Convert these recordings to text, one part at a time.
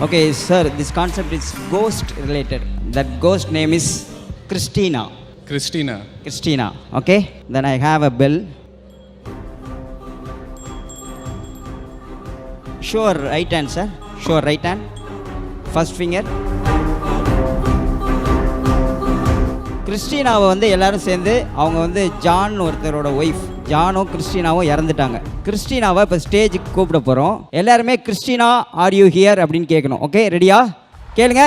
Okay, sir, this concept is ghost related. That ghost name is Christina. Christina, okay? Then I have a bell. Sure, right hand, sir. Sure, right hand. First finger. கிறிஸ்டினாவை வந்து எல்லாரும் சேர்ந்து அவங்க வந்து John ஒருத்தரோட wife ஜானும் கிறிஸ்டினாவும் இறந்துட்டாங்க. கிறிஸ்டினாவை இப்போ ஸ்டேஜுக்கு கூப்பிட போகிறோம். எல்லாருமே கிறிஸ்டினா ஆர் யூ ஹியர் அப்படின்னு கேட்கணும். ஓகே, ரெடியா? கேளுங்க.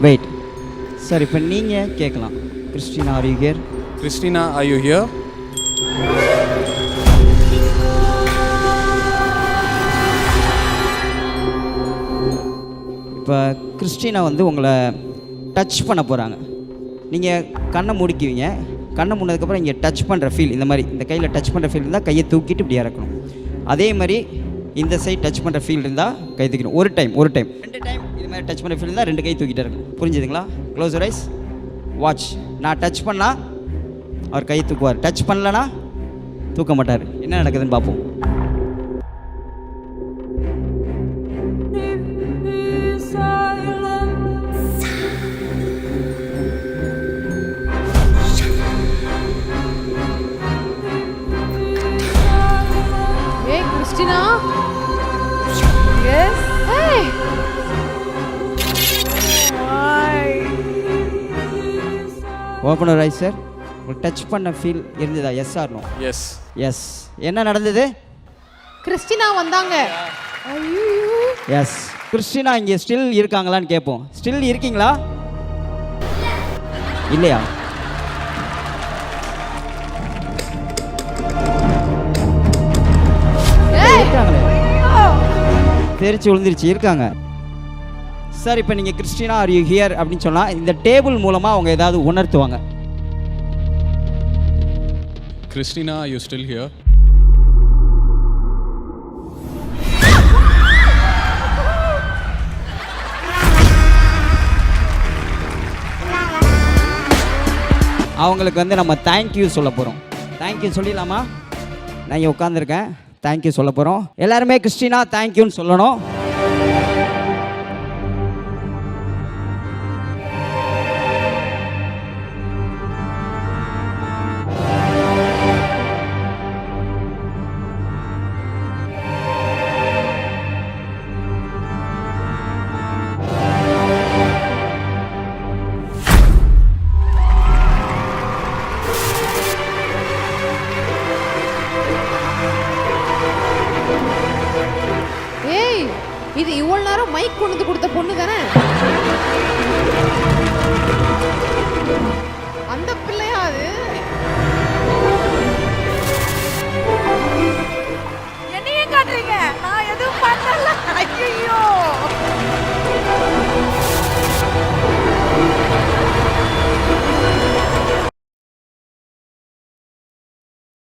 வெயிட் சார், இப்போ நீங்கள் கேட்கலாம். Christina are you here? Christina, are you here? இப்போ கிறிஸ்டினா வந்து உங்களை டச் பண்ண போகிறாங்க. நீங்கள் கண்ணை மூடிக்குவீங்க. கண்ணை மூடினதுக்கப்புறம் இங்கே டச் பண்ணுற ஃபீல், இந்த மாதிரி இந்த கையில் டச் பண்ணுற ஃபீல் இருந்தால் கையை தூக்கிட்டு இப்படி இறக்கணும். அதே மாதிரி இந்த சைட் டச் பண்ணுற ஃபீல் இருந்தால் கை தூக்கணும். ஒரு டைம் 2 டைம் இது மாதிரி டச் பண்ணுற ஃபீல் இருந்தால் 2 கை தூக்கிட்டு இருக்கணும். புரிஞ்சுதுங்களா? Close your eyes, watch. நான் டச் பண்ணால் அவர் கை தூக்குவார், டச் பண்ணலன்னா தூக்க மாட்டார். என்ன நடக்குதுன்னு பார்ப்போம். Christina? Yes? Hey! Why? Open your eyes sir. உங்களுக்கு டச் பண்ண ஃபீல் இருந்ததா? Yes or no? Yes. Yes. என்ன நடந்தது? கிறிஸ்டினா வந்தாங்க. ஐயோ. எஸ். கிறிஸ்டினா இங்கே ஸ்டில் இருக்காங்களான்னு கேட்போம். ஸ்டில் இருக்கீங்களா? இல்லையா? இருக்காங்களே, தெரிச்சு விழுந்துருச்சு, இருக்காங்க. சார், இப்போ நீங்கள் கிறிஸ்டினா ஆர் யூ ஹியர் அப்படின்னு சொன்னால் இந்த டேபிள் மூலமாக அவங்க ஏதாவது உணர்த்துவாங்க. Christina, are you still here? அவங்களுக்கு வந்து நம்ம தேங்க்யூ சொல்ல போகிறோம். தேங்க்யூ சொல்லிடலாமா? நான் இங்கே உட்காந்துருக்கேன், தேங்க்யூ சொல்ல போகிறோம். எல்லாருமே கிறிஸ்டினா தேங்க்யூன்னு சொல்லணும். இது இவ்வளவு நேரம் மைக் கொண்டு வந்து கொடுத்த பொண்ணு தானே? அந்த பிள்ளையா அது?